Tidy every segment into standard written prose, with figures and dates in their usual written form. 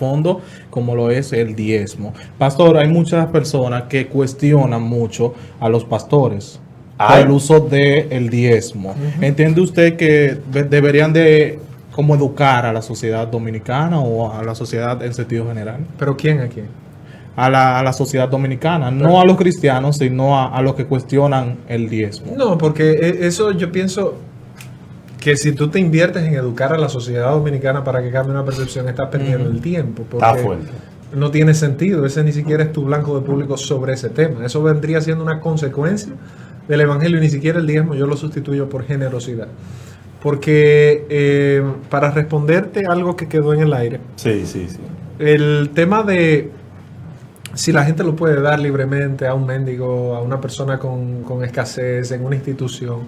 trasfondo como lo es el diezmo. Pastor, hay muchas personas que cuestionan mucho a los pastores por el uso del diezmo. ¿Entiende usted que deberían de como educar a la sociedad dominicana o a la sociedad en sentido general? ¿Pero quién a quién? A la sociedad dominicana, no a los cristianos, sino a los que cuestionan el diezmo. No, porque eso yo pienso que si tú te inviertes en educar a la sociedad dominicana para que cambie una percepción, estás perdiendo el tiempo. Está fuerte. No tiene sentido, ese ni siquiera es tu blanco de público sobre ese tema. Eso vendría siendo una consecuencia del evangelio, y ni siquiera el diezmo yo lo sustituyo por generosidad. Porque para responderte algo que quedó en el aire, Sí. el tema de si la gente lo puede dar libremente a un mendigo, a una persona con escasez en una institución,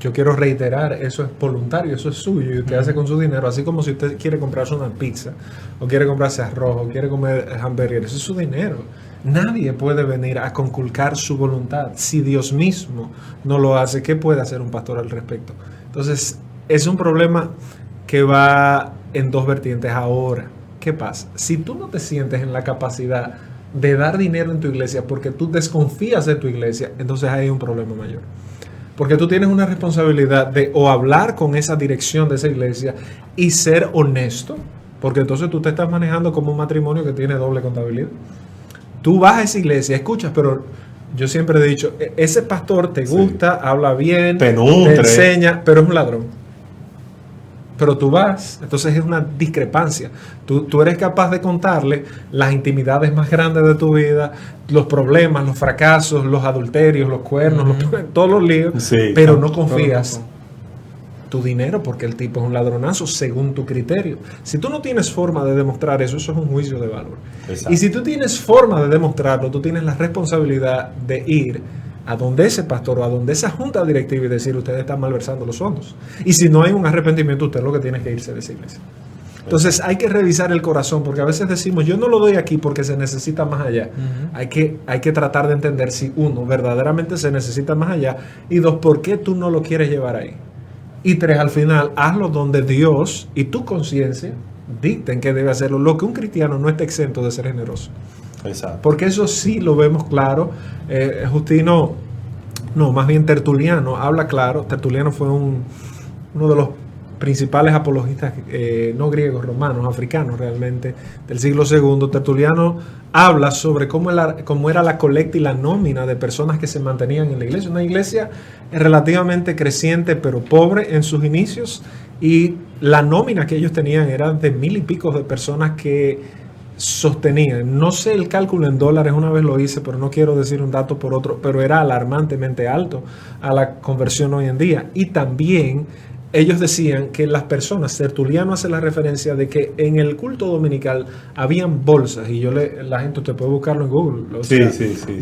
yo quiero reiterar, eso es voluntario, eso es suyo y usted hace con su dinero, así como si usted quiere comprarse una pizza o quiere comprarse arroz o quiere comer hamburguesas, eso es su dinero. Nadie puede venir a conculcar su voluntad. Si Dios mismo no lo hace, ¿qué puede hacer un pastor al respecto? Entonces, es un problema que va en dos vertientes. Ahora, ¿qué pasa? Si tú no te sientes en la capacidad de dar dinero en tu iglesia porque tú desconfías de tu iglesia, entonces hay un problema mayor. Porque tú tienes una responsabilidad de o hablar con esa dirección de esa iglesia y ser honesto, porque entonces tú te estás manejando como un matrimonio que tiene doble contabilidad. Tú vas a esa iglesia, escuchas, pero yo siempre he dicho, ese pastor te gusta, habla bien, te nutre, te enseña, pero es un ladrón. Pero tú vas, entonces es una discrepancia. Tú eres capaz de contarle las intimidades más grandes de tu vida, los problemas, los fracasos, los adulterios, los cuernos, todos los líos, pero no confías tu dinero porque el tipo es un ladronazo según tu criterio. Si tú no tienes forma de demostrar eso, eso es un juicio de valor. Exacto. Y si tú tienes forma de demostrarlo, tú tienes la responsabilidad de ir a donde ese pastor o a donde esa junta directiva y decir, ustedes están malversando los fondos. Y si no hay un arrepentimiento, usted lo que tiene que irse de esa iglesia. Entonces hay que revisar el corazón, porque a veces decimos, yo no lo doy aquí porque se necesita más allá. Hay que tratar de entender si uno, verdaderamente se necesita más allá, y dos, ¿por qué tú no lo quieres llevar ahí? Y tres, al final, hazlo donde Dios y tu conciencia dicten que debe hacerlo. Lo que un cristiano no está exento de ser generoso. Exacto. Porque eso sí lo vemos claro. Justino, no, más bien Tertuliano habla claro. Tertuliano fue uno de los principales apologistas, no griegos, romanos, africanos realmente, del siglo II. Tertuliano habla sobre cómo era la colecta y la nómina de personas que se mantenían en la iglesia. Una iglesia relativamente creciente, pero pobre en sus inicios, y la nómina que ellos tenían era de 1000 y pico de personas que sostenían. No sé el cálculo en dólares, una vez lo hice, pero no quiero decir un dato por otro, pero era alarmantemente alto a la conversión hoy en día. Y también ellos decían que las personas, Tertuliano hace la referencia de que en el culto dominical habían bolsas, y la gente, usted puede buscarlo en Google, sí.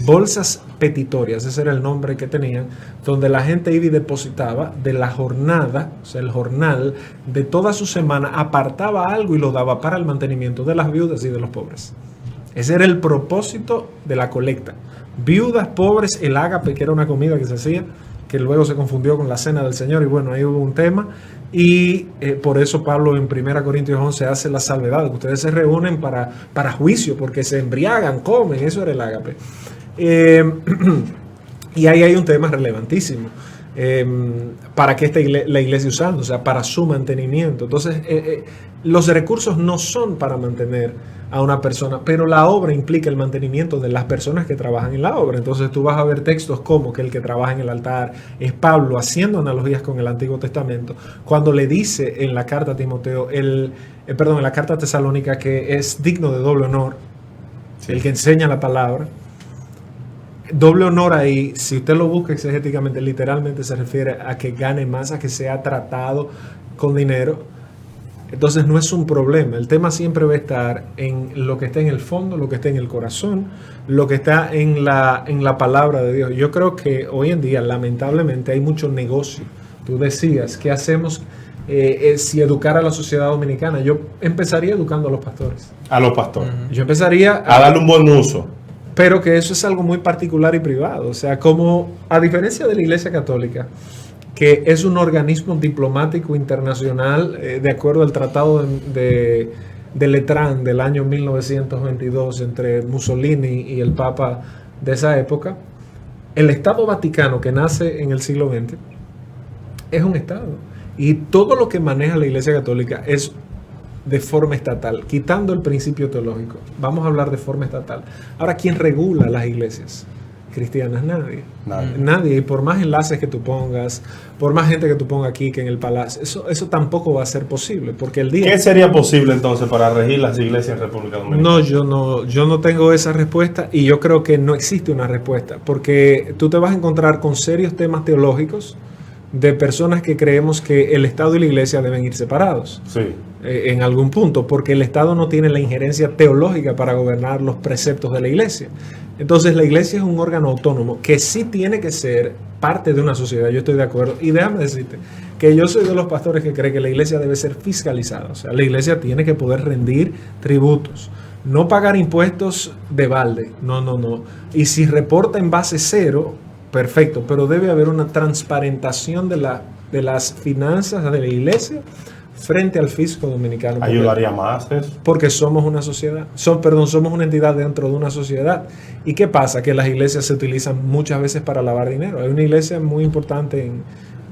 Bolsas petitorias, ese era el nombre que tenían, donde la gente iba y depositaba de la jornada, o sea, el jornal de toda su semana, apartaba algo y lo daba para el mantenimiento de las viudas y de los pobres. Ese era el propósito de la colecta. Viudas, pobres, el ágape, que era una comida que se hacía, que luego se confundió con la cena del Señor, y bueno, ahí hubo un tema, y por eso Pablo en 1 Corintios 11 hace la salvedad, que ustedes se reúnen para juicio, porque se embriagan, comen, eso era el ágape. Y ahí hay un tema relevantísimo, para qué está la iglesia usando, o sea, para su mantenimiento. Entonces, los recursos no son para mantener a una persona, pero la obra implica el mantenimiento de las personas que trabajan en la obra. Entonces tú vas a ver textos como que el que trabaja en el altar es Pablo, haciendo analogías con el Antiguo Testamento, cuando le dice en la carta a Timoteo, en la carta a Tesalónica, que es digno de doble honor, el que enseña la palabra. Doble honor ahí, si usted lo busca exegéticamente, literalmente se refiere a que gane más, a que sea tratado con dinero. Entonces no es un problema. El tema siempre va a estar en lo que está en el fondo, lo que está en el corazón, lo que está en la palabra de Dios. Yo creo que hoy en día, lamentablemente, hay mucho negocio. Tú decías, ¿qué hacemos si educar a la sociedad dominicana? Yo empezaría educando a los pastores. A los pastores. Yo empezaría a darle un buen uso. Pero que eso es algo muy particular y privado. O sea, como a diferencia de la Iglesia Católica, que es un organismo diplomático internacional, de acuerdo al Tratado de de Letrán del año 1922 entre Mussolini y el Papa de esa época, el Estado Vaticano que nace en el siglo XX es un Estado. Y todo lo que maneja la Iglesia Católica es de forma estatal, quitando el principio teológico. Vamos a hablar de forma estatal. Ahora, ¿quién regula las iglesias cristianas? Nadie. Nadie. Y por más enlaces que tú pongas, por más gente que tú pongas aquí que en el palacio, eso tampoco va a ser posible, porque el día... ¿Qué sería posible entonces para regir las iglesias en República Dominicana? No, yo no tengo esa respuesta y yo creo que no existe una respuesta, porque tú te vas a encontrar con serios temas teológicos de personas que creemos que el Estado y la Iglesia deben ir separados. Sí. En algún punto, porque el Estado no tiene la injerencia teológica para gobernar los preceptos de la Iglesia. Entonces la Iglesia es un órgano autónomo que sí tiene que ser parte de una sociedad, yo estoy de acuerdo. Y déjame decirte que yo soy de los pastores que cree que la Iglesia debe ser fiscalizada. O sea, la Iglesia tiene que poder rendir tributos, no pagar impuestos de balde, no. Y si reporta en base cero, perfecto, pero debe haber una transparentación de las finanzas de la Iglesia frente al fisco dominicano. Ayudaría más eso. Porque somos una sociedad, somos una entidad dentro de una sociedad. ¿Y qué pasa? Que las iglesias se utilizan muchas veces para lavar dinero. Hay una iglesia muy importante en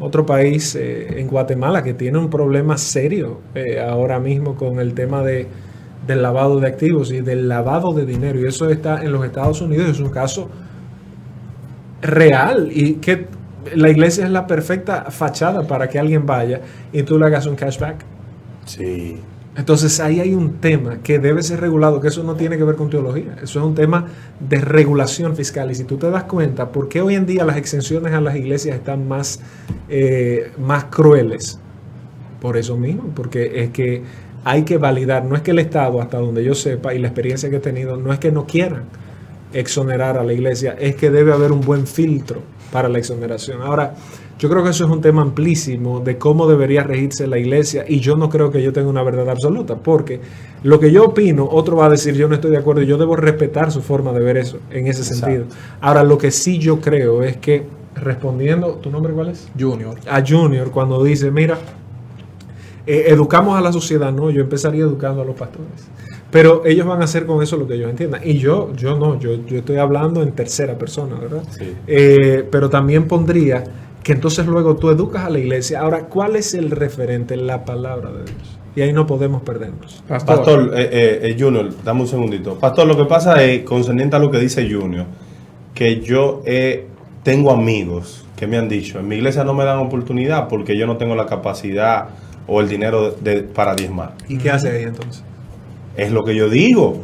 otro país, en Guatemala, que tiene un problema serio ahora mismo con el tema del lavado de activos y del lavado de dinero. Y eso está en los Estados Unidos, es un caso real y que la iglesia es la perfecta fachada para que alguien vaya y tú le hagas un cashback. Sí. Entonces ahí hay un tema que debe ser regulado, que eso no tiene que ver con teología, eso es un tema de regulación fiscal. Y si tú te das cuenta, ¿por qué hoy en día las exenciones a las iglesias están más crueles? Por eso mismo, porque es que hay que validar, no es que el Estado, hasta donde yo sepa y la experiencia que he tenido, no es que no quieran exonerar a la iglesia, es que debe haber un buen filtro para la exoneración. Ahora, yo creo que eso es un tema amplísimo de cómo debería regirse la iglesia y yo no creo que yo tenga una verdad absoluta, porque lo que yo opino, otro va a decir yo no estoy de acuerdo y yo debo respetar su forma de ver eso en ese sentido. Ahora, lo que sí yo creo es que, respondiendo, ¿tu nombre cuál es? Junior. A Junior, cuando dice, mira, educamos a la sociedad, no, yo empezaría educando a los pastores. Pero ellos van a hacer con eso lo que ellos entiendan. Y yo estoy hablando en tercera persona, ¿verdad? Sí. Pero también pondría que entonces luego tú educas a la iglesia. Ahora, ¿cuál es el referente? La palabra de Dios. Y ahí no podemos perdernos. Pastor, Junior, dame un segundito. Pastor, lo que pasa es, concerniente a lo que dice Junior, que yo tengo amigos que me han dicho, en mi iglesia no me dan oportunidad porque yo no tengo la capacidad o el dinero para diezmar. ¿Y qué hace ahí entonces? Es lo que yo digo,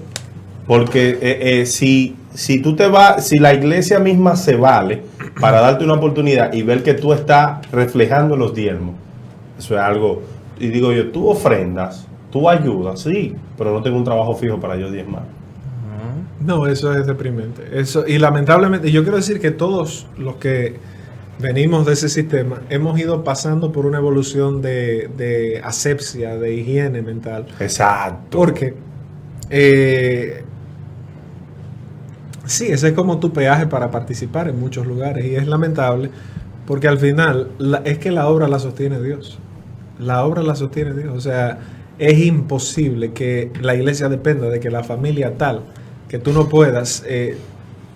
porque si tú te vas, si la iglesia misma se vale para darte una oportunidad y ver que tú estás reflejando los diezmos, eso es algo, y digo yo, tú ofrendas, tú ayudas, sí, pero no tengo un trabajo fijo para yo diezmar. No, eso es deprimente. Eso, y lamentablemente, yo quiero decir que todos los que venimos de ese sistema hemos ido pasando por una evolución de asepsia, de higiene mental. Exacto. Porque sí, ese es como tu peaje para participar en muchos lugares y es lamentable porque al final es que la obra la sostiene Dios. La obra la sostiene Dios. O sea, es imposible que la iglesia dependa de que la familia tal, que tú no puedas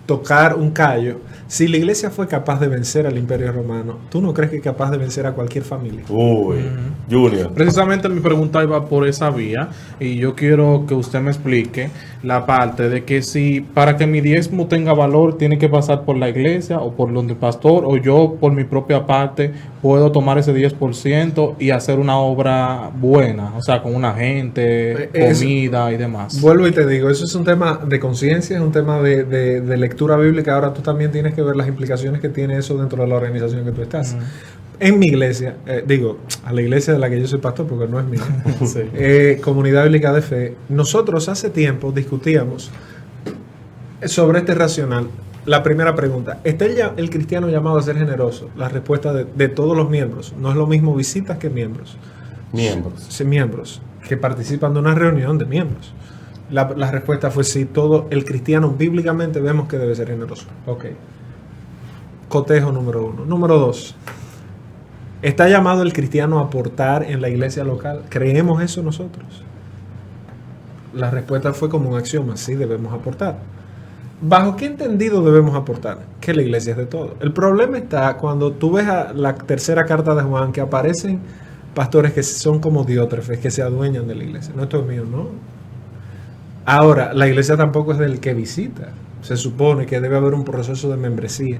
tocar un callo. Si la iglesia fue capaz de vencer al Imperio Romano, ¿tú no crees que es capaz de vencer a cualquier familia? Uy, Junior. Precisamente mi pregunta iba por esa vía y yo quiero que usted me explique la parte de que si para que mi diezmo tenga valor tiene que pasar por la iglesia o por donde el pastor o yo por mi propia parte puedo tomar ese 10% y hacer una obra buena, o sea, con una gente, comida y demás. Vuelvo y te digo, eso es un tema de conciencia, es un tema de lectura bíblica. Ahora tú también tienes que ver las implicaciones que tiene eso dentro de la organización que tú estás. En mi iglesia, a la iglesia de la que yo soy pastor, porque no es mía, sí. Comunidad Bíblica de Fe, nosotros hace tiempo discutíamos sobre este racional. La primera pregunta, ¿está el cristiano llamado a ser generoso? La respuesta de todos los miembros, no es lo mismo visitas que miembros. Miembros. Sí, miembros que participan de una reunión de miembros. La respuesta fue sí, todo el cristiano bíblicamente vemos que debe ser generoso. Ok. Cotejo número 1. Número 2. ¿Está llamado el cristiano a aportar en la iglesia local? ¿Creemos eso nosotros? La respuesta fue como un axioma, sí debemos aportar. ¿Bajo qué entendido debemos aportar? Que la iglesia es de todo. El problema está cuando tú ves a la tercera carta de Juan, que aparecen pastores que son como diótrefes, que se adueñan de la iglesia. No, esto es mío, no. Ahora, la iglesia tampoco es del que visita. Se supone que debe haber un proceso de membresía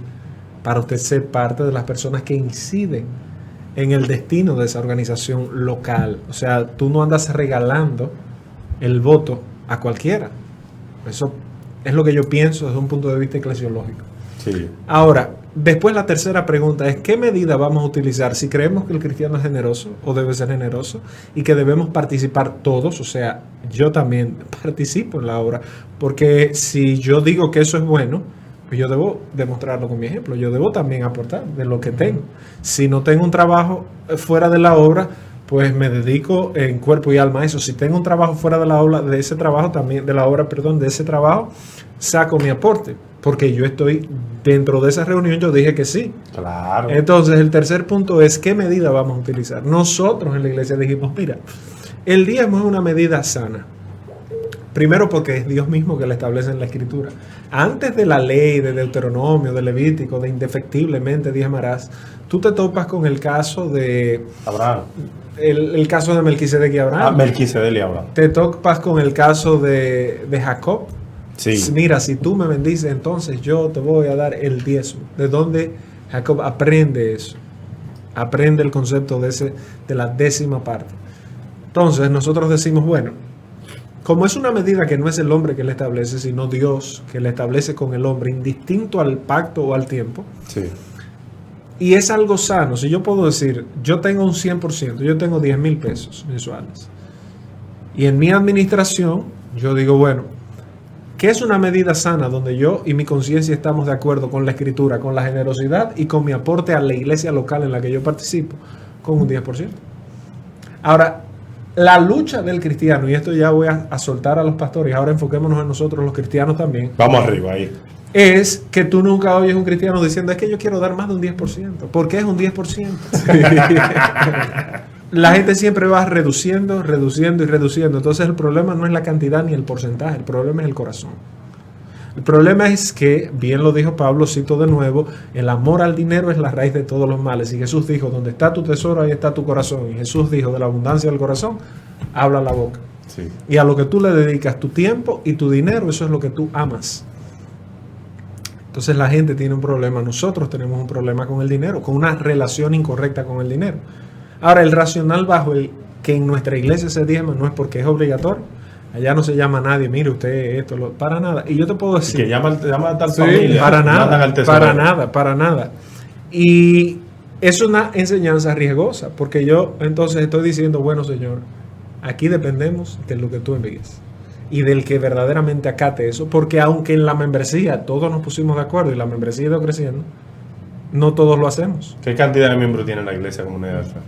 para usted ser parte de las personas que inciden en el destino de esa organización local. O sea, tú no andas regalando el voto a cualquiera. Eso es lo que yo pienso desde un punto de vista eclesiológico. Sí. Ahora, después la tercera pregunta es ¿qué medida vamos a utilizar si creemos que el cristiano es generoso o debe ser generoso y que debemos participar todos? O sea, yo también participo en la obra, porque si yo digo que eso es bueno, pues yo debo demostrarlo con mi ejemplo, yo debo también aportar de lo que tengo. Si no tengo un trabajo fuera de la obra, pues me dedico en cuerpo y alma a eso. Si tengo un trabajo fuera de la obra, de ese trabajo también, de la obra, perdón, de ese trabajo, saco mi aporte, porque yo estoy dentro de esa reunión, yo dije que sí. Claro. Entonces, el tercer punto es ¿qué medida vamos a utilizar? Nosotros en la iglesia dijimos, mira, el diezmo es una medida sana. Primero porque es Dios mismo que la establece en la Escritura. Antes de la ley de Deuteronomio, de Levítico, de indefectiblemente diezmarás, tú te topas con el caso de Abraham. el caso de Melquisedec y Abraham. Melquisedec y Abraham. Te topas con el caso de Jacob. Sí. Mira, si tú me bendices, entonces yo te voy a dar el diezmo. ¿De dónde Jacob aprende eso? Aprende el concepto de la décima parte. Entonces nosotros decimos, bueno, como es una medida que no es el hombre que la establece, sino Dios que la establece con el hombre, indistinto al pacto o al tiempo, Sí. y es algo sano. Si yo puedo decir, yo tengo un 100%, yo tengo 10,000 pesos mensuales, y en mi administración, yo digo, bueno, ¿qué es una medida sana donde yo y mi conciencia estamos de acuerdo con la escritura, con la generosidad y con mi aporte a la iglesia local en la que yo participo? Con un 10%. Ahora, la lucha del cristiano, y esto ya voy a soltar a los pastores, ahora enfoquémonos en nosotros los cristianos también, Vamos arriba ahí. es que tú nunca oyes un cristiano diciendo, es que yo quiero dar más de un 10%. ¿Por qué es un 10%? La gente siempre va reduciendo, reduciendo y reduciendo. Entonces el problema no es la cantidad ni el porcentaje, el problema es el corazón. El problema es que, bien lo dijo Pablo, cito de nuevo, el amor al dinero es la raíz de todos los males. Y Jesús dijo, donde está tu tesoro, ahí está tu corazón. Y Jesús dijo, de la abundancia del corazón, habla la boca. Sí. Y a lo que tú le dedicas tu tiempo y tu dinero, eso es lo que tú amas. Entonces la gente tiene un problema, nosotros tenemos un problema con el dinero, con una relación incorrecta con el dinero. Ahora, el racional bajo el que en nuestra iglesia se diezma no es porque es obligatorio. Allá no se llama a nadie, mire usted esto, para nada. Y yo te puedo decir... Que llama a tal sí, familia. para mandan nada, al tesorero. para nada. Y es una enseñanza riesgosa, porque yo entonces estoy diciendo, bueno, Señor, aquí dependemos de lo que tú envíes y del que verdaderamente acate eso, porque aunque en la membresía todos nos pusimos de acuerdo y la membresía ha ido creciendo, no todos lo hacemos. ¿Qué cantidad de miembros tiene la iglesia comunidad de fe?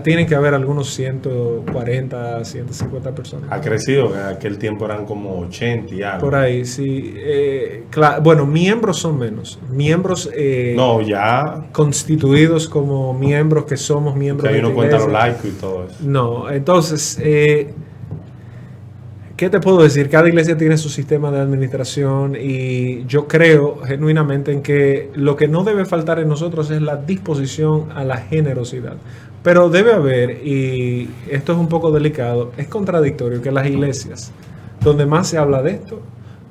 Tienen que haber algunos 140, 150 personas. Ha crecido, en aquel tiempo eran como 80 y algo. Por ahí, sí. Bueno, miembros son menos. Miembros No, ya. constituidos como miembros que somos miembros Que ahí de uno la cuenta los iglesia. laicos y todo eso. No, entonces, ¿qué te puedo decir? Cada iglesia tiene su sistema de administración y yo creo genuinamente en que lo que no debe faltar en nosotros es la disposición a la generosidad. Pero debe haber, y esto es un poco delicado, es contradictorio que las iglesias, donde más se habla de esto,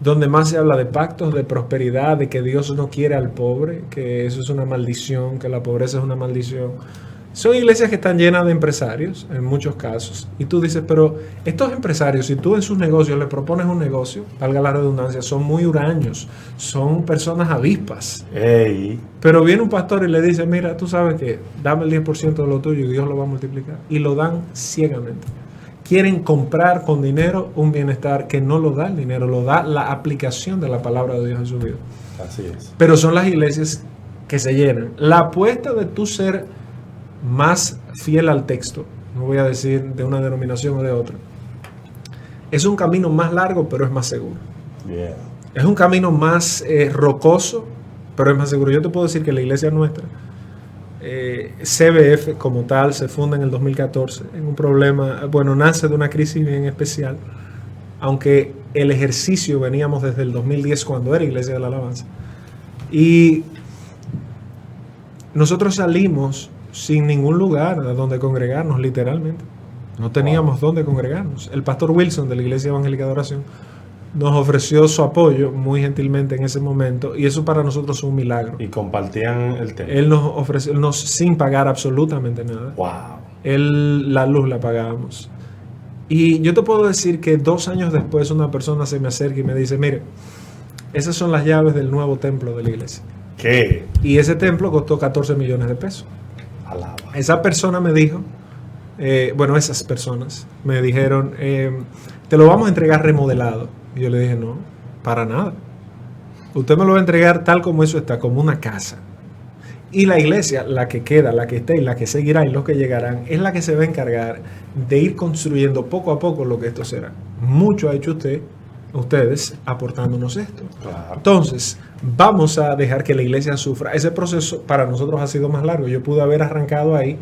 donde más se habla de pactos, de prosperidad, de que Dios no quiere al pobre, que eso es una maldición, que la pobreza es una maldición, son iglesias que están llenas de empresarios, en muchos casos, y tú dices, pero estos empresarios, si tú en sus negocios les propones un negocio, valga la redundancia, son muy huraños, son personas avispas. Ey. Pero viene un pastor y le dice, mira, tú sabes que dame el 10% de lo tuyo y Dios lo va a multiplicar. Y lo dan ciegamente. Quieren comprar con dinero un bienestar que no lo da el dinero, lo da la aplicación de la palabra de Dios en su vida. Así es. Pero son las iglesias que se llenan. La apuesta de tú ser más fiel al texto, no voy a decir de una denominación o de otra, es un camino más largo, pero es más seguro. Bien. Es un camino más rocoso, pero es más seguro. Yo te puedo decir que la iglesia nuestra, CBF como tal, se funda en el 2014 en un problema, bueno, nace de una crisis bien especial aunque el ejercicio veníamos desde el 2010 cuando era Iglesia de la Alabanza. Y nosotros salimos sin ningún lugar a donde congregarnos, literalmente. No teníamos dónde congregarnos. El pastor Wilson de la Iglesia Evangélica de Oración nos ofreció su apoyo muy gentilmente en ese momento, y eso para nosotros es un milagro. Y compartían el tema. Él nos ofreció, sin pagar absolutamente nada. Wow. La luz la pagábamos. Y yo te puedo decir que 2 años después una persona se me acerca y me dice, mire, esas son las llaves del nuevo templo de la iglesia. ¿Qué? Y ese templo costó 14 millones de pesos. Alaba. Esa persona me dijo, esas personas me dijeron, te lo vamos a entregar remodelado. Y yo le dije, no, para nada. Usted me lo va a entregar tal como eso está, como una casa. Y la iglesia, la que queda, la que está y la que seguirá y los que llegarán, es la que se va a encargar de ir construyendo poco a poco lo que esto será. Mucho ha hecho ustedes aportándonos esto. Claro. Entonces, vamos a dejar que la iglesia sufra. Ese proceso para nosotros ha sido más largo. Yo pude haber arrancado ahí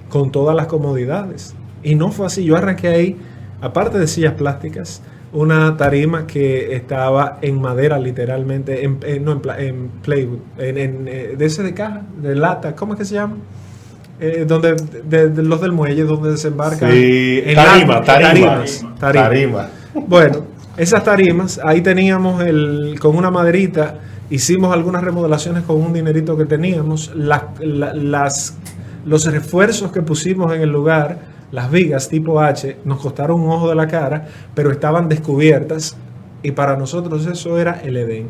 con todas las comodidades. Y no fue así. Yo arranqué ahí, aparte de sillas plásticas, una tarima que estaba en madera, literalmente, en plywood, de ese de caja, de lata, ¿cómo es que se llama? Donde de los del muelle, donde desembarcan. Sí, tarima. Bueno, esas tarimas, ahí teníamos con una maderita, hicimos algunas remodelaciones con un dinerito que teníamos, los refuerzos que pusimos en el lugar, las vigas tipo H, nos costaron un ojo de la cara, pero estaban descubiertas, y para nosotros eso era el Edén.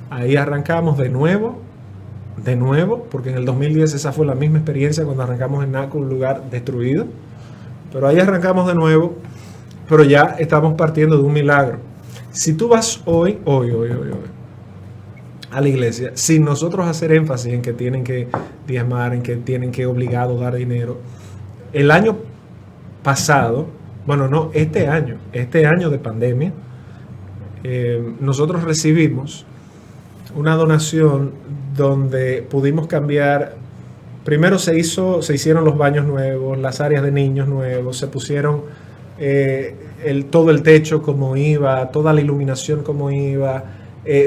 Ahí arrancamos de nuevo, porque en el 2010 esa fue la misma experiencia cuando arrancamos en Naco, un lugar destruido, pero ahí arrancamos de nuevo, pero ya estamos partiendo de un milagro. Si tú vas hoy a la iglesia, sin nosotros hacer énfasis en que tienen que diezmar, en que tienen que obligado dar dinero, el año pasado, este año de pandemia, nosotros recibimos una donación donde pudimos cambiar. Primero se hicieron los baños nuevos, las áreas de niños nuevos, se pusieron todo el techo como iba, toda la iluminación como iba,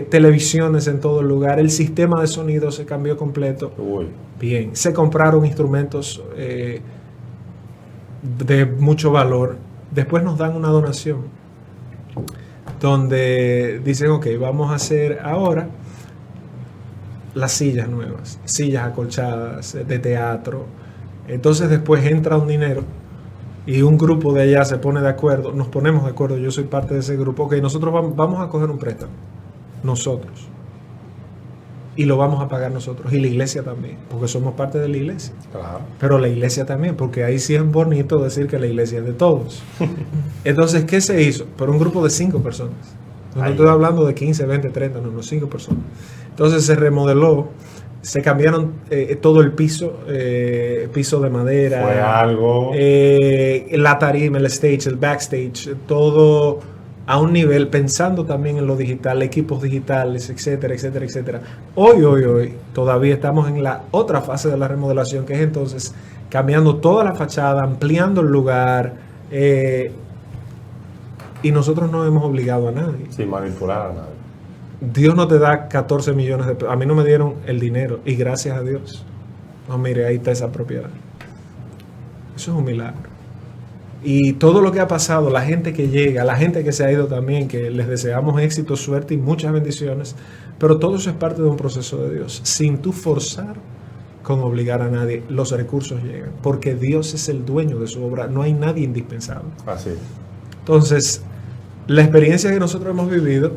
televisiones en todo el lugar, el sistema de sonido se cambió completo. Uy. Bien, se compraron instrumentos de mucho valor. Después nos dan una donación donde dicen, ok, vamos a hacer ahora las sillas nuevas, sillas acolchadas de teatro. Entonces después entra un dinero y un grupo de allá se pone de acuerdo, nos ponemos de acuerdo, yo soy parte de ese grupo, ok, nosotros vamos a coger un préstamo, nosotros, y lo vamos a pagar nosotros, y la iglesia también, porque somos parte de la iglesia. Claro. Pero la iglesia también, porque ahí sí es bonito decir que la iglesia es de todos. Entonces, ¿qué se hizo? Por un grupo de 5 personas. No estoy hablando de 15, 20, 30, no, 5 personas. Entonces se remodeló, se cambiaron todo el piso de madera. Fue algo. La tarima, el stage, el backstage, todo a un nivel, pensando también en lo digital, equipos digitales, etcétera, etcétera, etcétera. Hoy, todavía estamos en la otra fase de la remodelación, que es entonces cambiando toda la fachada, ampliando el lugar, y nosotros no hemos obligado a nadie. Sin manipular a nadie. Dios no te da 14 millones de pesos. A mí no me dieron el dinero, y gracias a Dios. No, mire, ahí está esa propiedad. Eso es un milagro. Y todo lo que ha pasado, la gente que llega, la gente que se ha ido también, que les deseamos éxito, suerte y muchas bendiciones, pero todo eso es parte de un proceso de Dios. Sin tú forzar con obligar a nadie, los recursos llegan, porque Dios es el dueño de su obra, no hay nadie indispensable. Así. Entonces, la experiencia que nosotros hemos vivido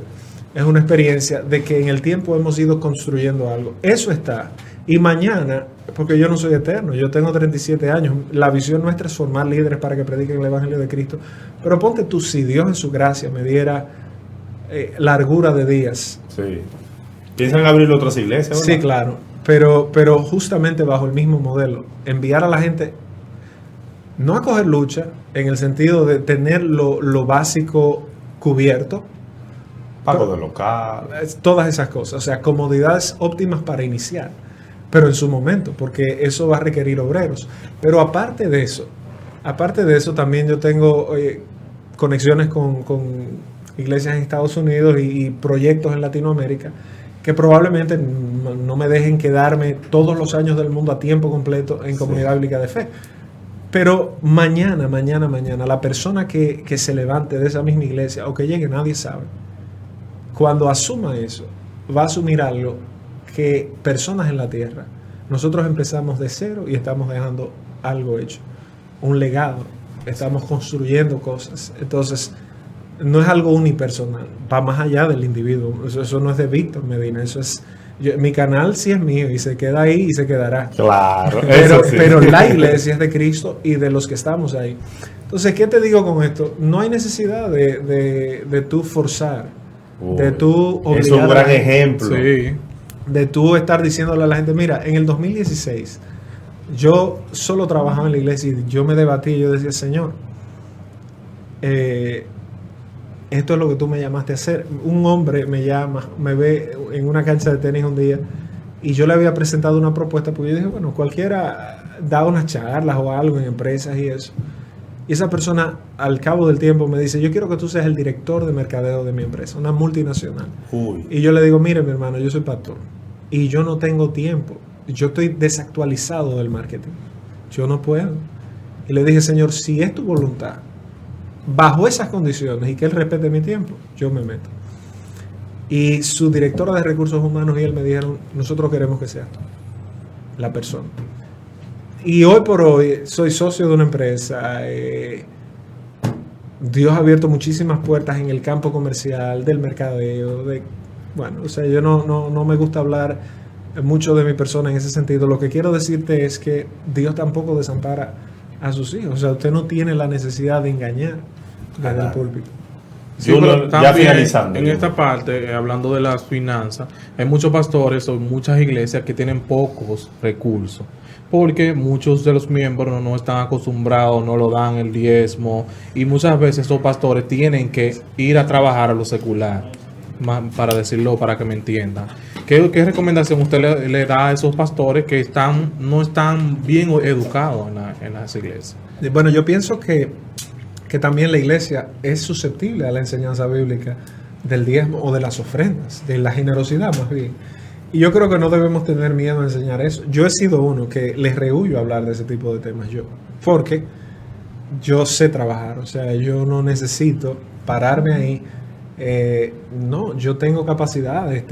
es una experiencia de que en el tiempo hemos ido construyendo algo. Eso está. Y mañana, porque yo no soy eterno, yo tengo 37 años, la visión nuestra es formar líderes para que prediquen el Evangelio de Cristo. Pero ponte tú, si Dios en su gracia me diera largura de días. Sí. ¿Piensan abrir otras iglesias? Sí, claro. Pero justamente bajo el mismo modelo. Enviar a la gente, no a coger lucha, en el sentido de tener lo básico cubierto. Pago de local. Todas esas cosas. O sea, comodidades óptimas para iniciar. Pero en su momento, porque eso va a requerir obreros. Pero aparte de eso también yo tengo conexiones con iglesias en Estados Unidos y proyectos en Latinoamérica que probablemente no me dejen quedarme todos los años del mundo a tiempo completo en Comunidad Bíblica de Fe. Pero mañana, la persona que se levante de esa misma iglesia o que llegue, nadie sabe. Cuando asuma eso, va a asumir algo que personas en la tierra, nosotros empezamos de cero y estamos dejando algo hecho, un legado, estamos construyendo cosas. Entonces, no es algo unipersonal, va más allá del individuo. Eso no es de Víctor Medina, eso es... mi canal sí es mío y se queda ahí y se quedará. Claro, pero la iglesia es de Cristo y de los que estamos ahí. Entonces, ¿qué te digo con esto? No hay necesidad de tú forzar, de tú obligar. Es un gran ejemplo. Sí. De tú estar diciéndole a la gente, mira, en el 2016 yo solo trabajaba en la iglesia y yo me debatí y yo decía, Señor, esto es lo que tú me llamaste a hacer. Un hombre me llama, me ve en una cancha de tenis un día y yo le había presentado una propuesta porque yo dije, bueno, cualquiera da unas charlas o algo en empresas y eso. Y esa persona al cabo del tiempo me dice, yo quiero que tú seas el director de mercadeo de mi empresa, una multinacional. Uy. Y yo le digo, mire mi hermano, yo soy pastor y yo no tengo tiempo. Yo estoy desactualizado del marketing. Yo no puedo. Y le dije, Señor, si es tu voluntad, bajo esas condiciones y que Él respete mi tiempo, yo me meto. Y su directora de recursos humanos y él me dijeron, nosotros queremos que seas tú, la persona. Y hoy por hoy soy socio de una empresa. Dios ha abierto muchísimas puertas en el campo comercial, del mercadeo. Bueno, o sea, yo no me gusta hablar mucho de mi persona en ese sentido. Lo que quiero decirte es que Dios tampoco desampara a sus hijos. O sea, usted no tiene la necesidad de engañar desde el púlpito. Sí, Junior, pero ya también finalizando. en esta parte, hablando de las finanzas, hay muchos pastores o muchas iglesias que tienen pocos recursos, porque muchos de los miembros no están acostumbrados, no lo dan el diezmo, y muchas veces esos pastores tienen que ir a trabajar a lo secular, para decirlo, para que me entiendan. ¿Qué recomendación usted le da a esos pastores que no están bien educados en las iglesias? Bueno, yo pienso que también la iglesia es susceptible a la enseñanza bíblica del diezmo o de las ofrendas, de la generosidad más bien. Y yo creo que no debemos tener miedo a enseñar eso. Yo he sido uno que les rehuyo hablar de ese tipo de temas porque yo sé trabajar, o sea, yo no necesito pararme ahí. No, yo tengo capacidades,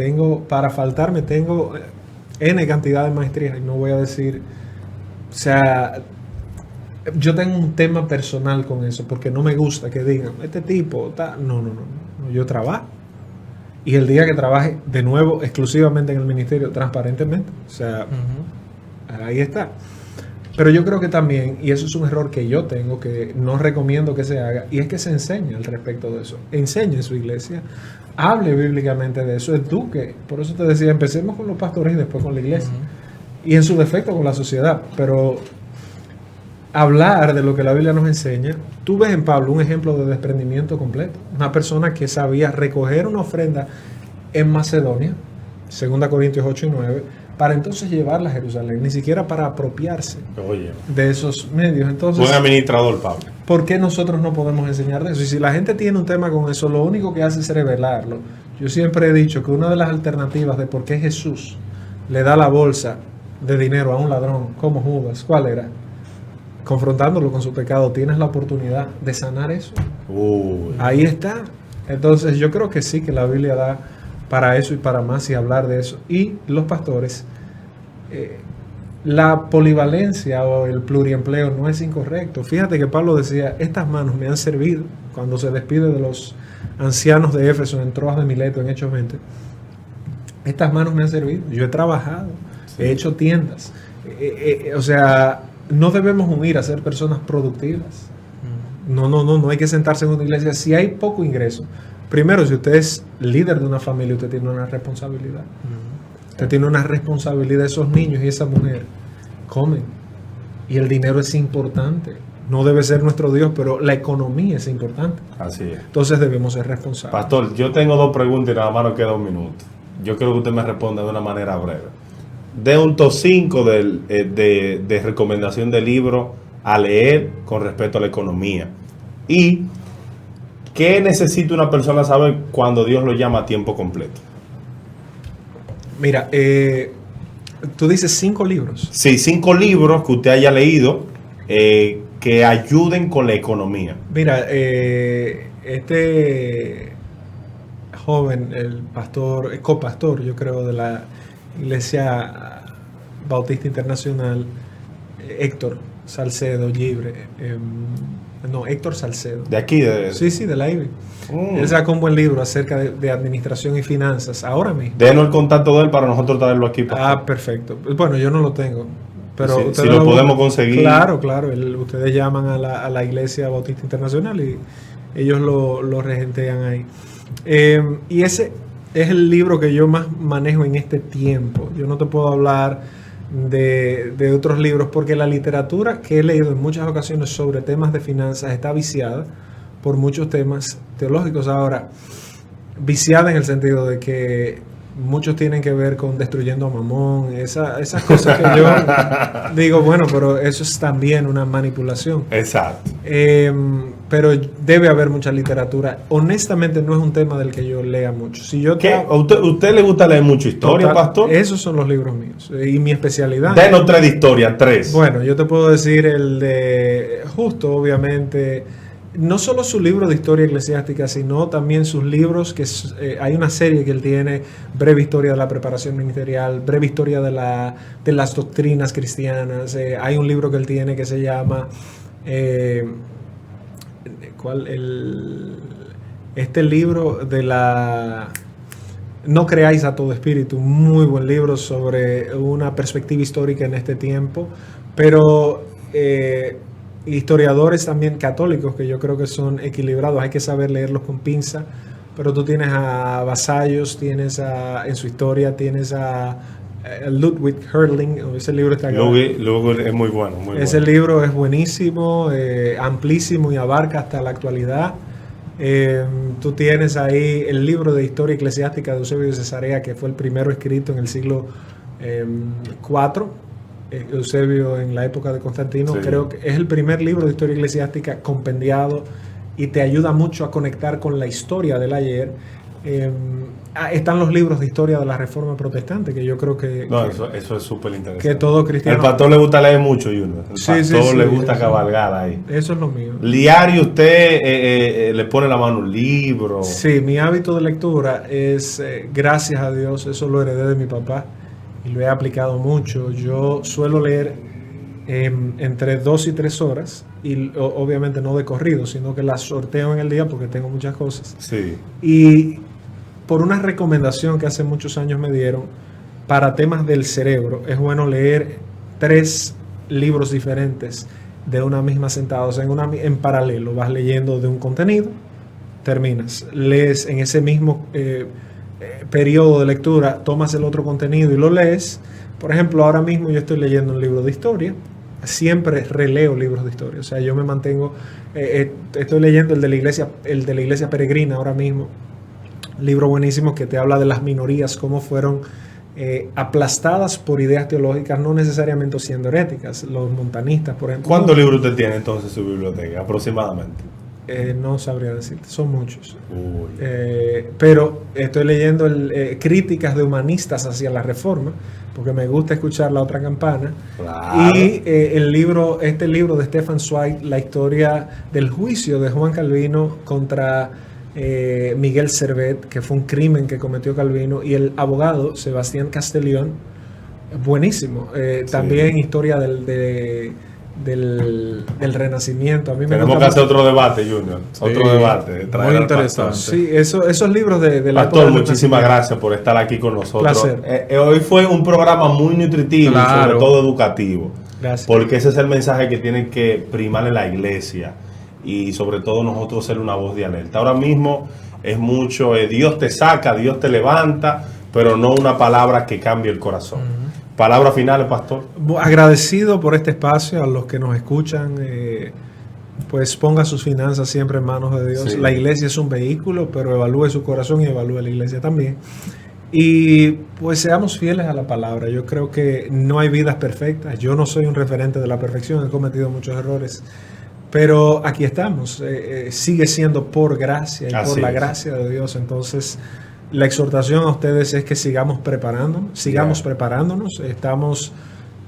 para faltarme tengo N cantidad de maestrías y no voy a decir, o sea, yo tengo un tema personal con eso porque no me gusta que digan, este tipo, no, yo trabajo y el día que trabaje de nuevo exclusivamente en el ministerio, transparentemente, o sea, ahí está. Pero yo creo que también, y eso es un error que yo tengo, que no recomiendo que se haga, y es que se enseñe al respecto de eso. Enseñe en su iglesia, hable bíblicamente de eso, eduque. Por eso te decía, empecemos con los pastores y después con la iglesia. Y en su defecto con la sociedad. Pero hablar de lo que la Biblia nos enseña, tú ves en Pablo un ejemplo de desprendimiento completo. Una persona que sabía recoger una ofrenda en Macedonia, 2 Corintios 8 y 9, para entonces llevarla a Jerusalén, ni siquiera para apropiarse de esos medios. Entonces, buen administrador, Pablo. ¿Por qué nosotros no podemos enseñar de eso? Y si la gente tiene un tema con eso, lo único que hace es revelarlo. Yo siempre he dicho que una de las alternativas de por qué Jesús le da la bolsa de dinero a un ladrón como Judas, ¿cuál era? Confrontándolo con su pecado, tienes la oportunidad de sanar eso. Ahí está. Entonces yo creo que sí, que la Biblia da para eso y para más y hablar de eso. Y los pastores, la polivalencia o el pluriempleo no es incorrecto. Fíjate que Pablo decía, estas manos me han servido cuando se despide de los ancianos de Éfeso en Troas de Mileto en Hechos 20. Estas manos me han servido. Yo he trabajado, he hecho tiendas. O sea, no debemos unir a ser personas productivas. No hay que sentarse en una iglesia. Si hay poco ingreso, primero, si usted es líder de una familia, usted tiene una responsabilidad. Usted tiene una responsabilidad. Esos niños y esa mujer comen. Y el dinero es importante. No debe ser nuestro Dios, pero la economía es importante. Así es. Entonces debemos ser responsables. Pastor, yo tengo 2 preguntas y nada más nos queda 1 minuto. Yo quiero que usted me responda de una manera breve. De un top 5 de recomendación de libro a leer con respecto a la economía. Y ¿qué necesita una persona saber cuando Dios lo llama a tiempo completo? Mira, tú dices 5 libros. Sí, 5 libros que usted haya leído que ayuden con la economía. Mira, este joven, el pastor, copastor, yo creo, de la Iglesia Bautista Internacional, Héctor Salcedo Libre, Héctor Salcedo. De aquí, Sí, de la IBI. Él sacó un buen libro acerca de administración y finanzas, ahora mismo. Denos el contacto de él para nosotros traerlo aquí. Perfecto. Bueno, yo no lo tengo. Pero si ustedes lo podemos conseguir. Claro. Ustedes llaman a la Iglesia Bautista Internacional y ellos lo regentean ahí. Y ese es el libro que yo más manejo en este tiempo. Yo no te puedo hablar de otros libros porque la literatura que he leído en muchas ocasiones sobre temas de finanzas está viciada por muchos temas teológicos. Ahora, viciada en el sentido de que muchos tienen que ver con destruyendo a Mamón, esas cosas que yo digo, bueno, pero eso es también una manipulación. Exacto. Pero debe haber mucha literatura. Honestamente no es un tema del que yo lea mucho. Si yo ¿Qué? ¿A usted le gusta leer mucho historia, pastor? Esos son los libros míos. Y mi especialidad. Denos 3 de historia, 3. Bueno, yo te puedo decir el de Justo, obviamente. No solo su libro de historia eclesiástica, sino también sus libros, que hay una serie que él tiene, Breve Historia de la Preparación Ministerial, Breve Historia de las Doctrinas Cristianas. Hay un libro que él tiene que se llama, este libro de la... No creáis a todo espíritu, muy buen libro sobre una perspectiva histórica en este tiempo, pero... historiadores también católicos que yo creo que son equilibrados, hay que saber leerlos con pinza, pero tú tienes a Vasallos, en su historia tienes a Ludwig Hörling, ese libro está Ludwig es muy bueno. Ese libro es buenísimo, amplísimo y abarca hasta la actualidad. Tú tienes ahí el libro de historia eclesiástica de Eusebio de Cesarea, que fue el primero escrito en el siglo IV. Eusebio en la época de Constantino, sí. Creo que es el primer libro de historia eclesiástica compendiado y te ayuda mucho a conectar con la historia del ayer. Están los libros de historia de la Reforma Protestante, que yo creo que... eso es súper interesante. Que todo cristiano... El pastor le gusta leer mucho, Junior. El pastor le gusta cabalgar ahí. Eso es lo mío. Diario usted le pone la mano un libro. Sí, mi hábito de lectura es, gracias a Dios, eso lo heredé de mi papá. Y lo he aplicado mucho. Yo suelo leer entre 2 y 3 horas y obviamente no de corrido, sino que las sorteo en el día porque tengo muchas cosas. Sí. Y por una recomendación que hace muchos años me dieron para temas del cerebro, es bueno leer 3 libros diferentes de una misma sentada, o sea, en paralelo. Vas leyendo de un contenido, terminas, lees en ese mismo periodo de lectura, tomas el otro contenido y lo lees. Por ejemplo, ahora mismo yo estoy leyendo un libro de historia, siempre releo libros de historia, o sea, yo me mantengo, estoy leyendo el de la iglesia peregrina ahora mismo, libro buenísimo que te habla de las minorías, cómo fueron aplastadas por ideas teológicas, no necesariamente siendo heréticas, los montanistas, por ejemplo. ¿Cuántos libros usted tiene entonces en su biblioteca, aproximadamente? No sabría decirte, son muchos. Pero estoy leyendo críticas de humanistas hacia la Reforma, porque me gusta escuchar la otra campana. Claro. Y este libro de Stefan Zweig, la historia del juicio de Juan Calvino contra Miguel Servet, que fue un crimen que cometió Calvino, y el abogado Sebastián Castellón, buenísimo. También historia del Renacimiento. A mí tenemos que hacer otro debate, Junior. Otro debate. Muy interesante. Sí, esos libros de la... Pastor, muchísimas gracias por estar aquí con nosotros. Placer. Hoy fue un programa muy nutritivo, claro, y sobre todo educativo. Gracias. Porque ese es el mensaje que tiene que primar en la iglesia y sobre todo nosotros ser una voz de alerta. Ahora mismo es mucho, Dios te saca, Dios te levanta, pero no una palabra que cambie el corazón. Palabras finales, pastor. Agradecido por este espacio, a los que nos escuchan, pues ponga sus finanzas siempre en manos de Dios. Sí. La iglesia es un vehículo, pero evalúe su corazón y evalúe la iglesia también. Y pues seamos fieles a la palabra. Yo creo que no hay vidas perfectas. Yo no soy un referente de la perfección, he cometido muchos errores. Pero aquí estamos, sigue siendo por gracia y Así por la es. gracia de Dios. Entonces, la exhortación a ustedes es que sigamos preparándonos. Estamos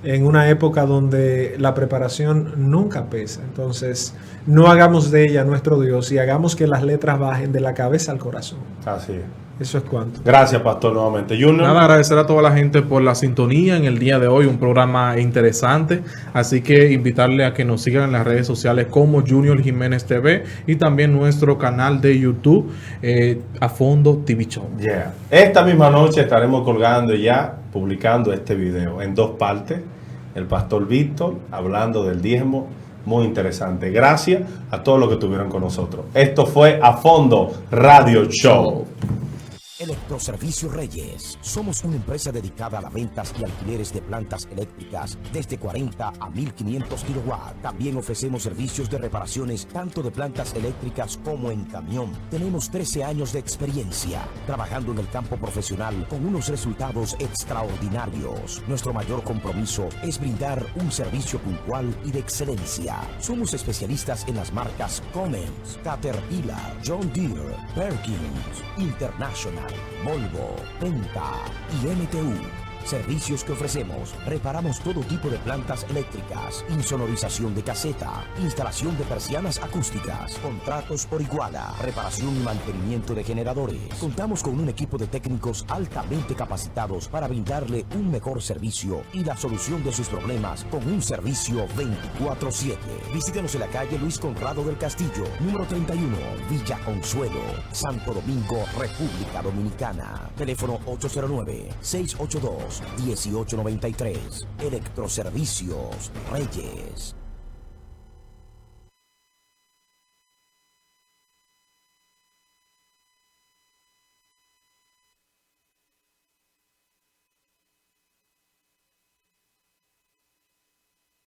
en una época donde la preparación nunca pesa. Entonces, no hagamos de ella nuestro Dios y hagamos que las letras bajen de la cabeza al corazón. Así es. Eso es cuanto. Gracias, pastor, nuevamente. Junior. Nada, agradecer a toda la gente por la sintonía en el día de hoy, un programa interesante, así que invitarle a que nos sigan en las redes sociales como Junior Jiménez TV y también nuestro canal de YouTube, A Fondo TV Show. Yeah. Esta misma noche estaremos colgando ya, publicando este video en 2 partes. El pastor Víctor hablando del diezmo, muy interesante. Gracias a todos los que estuvieron con nosotros. Esto fue A Fondo Radio Show. Electroservicio Reyes. Somos una empresa dedicada a las ventas y alquileres de plantas eléctricas desde 40 a 1500 kilowatts. También ofrecemos servicios de reparaciones tanto de plantas eléctricas como en camión. Tenemos 13 años de experiencia trabajando en el campo profesional con unos resultados extraordinarios. Nuestro mayor compromiso es brindar un servicio puntual y de excelencia. Somos especialistas en las marcas Cummins, Caterpillar, John Deere, Perkins, International, Volvo, Penta y MTU. Servicios que ofrecemos: reparamos todo tipo de plantas eléctricas, insonorización de caseta, instalación de persianas acústicas, contratos por iguala, reparación y mantenimiento de generadores. Contamos con un equipo de técnicos altamente capacitados para brindarle un mejor servicio y la solución de sus problemas con un servicio 24/7. Visítenos en la calle Luis Conrado del Castillo, número 31, Villa Consuelo, Santo Domingo, República Dominicana. Teléfono 809-682-1893. Electroservicios Reyes.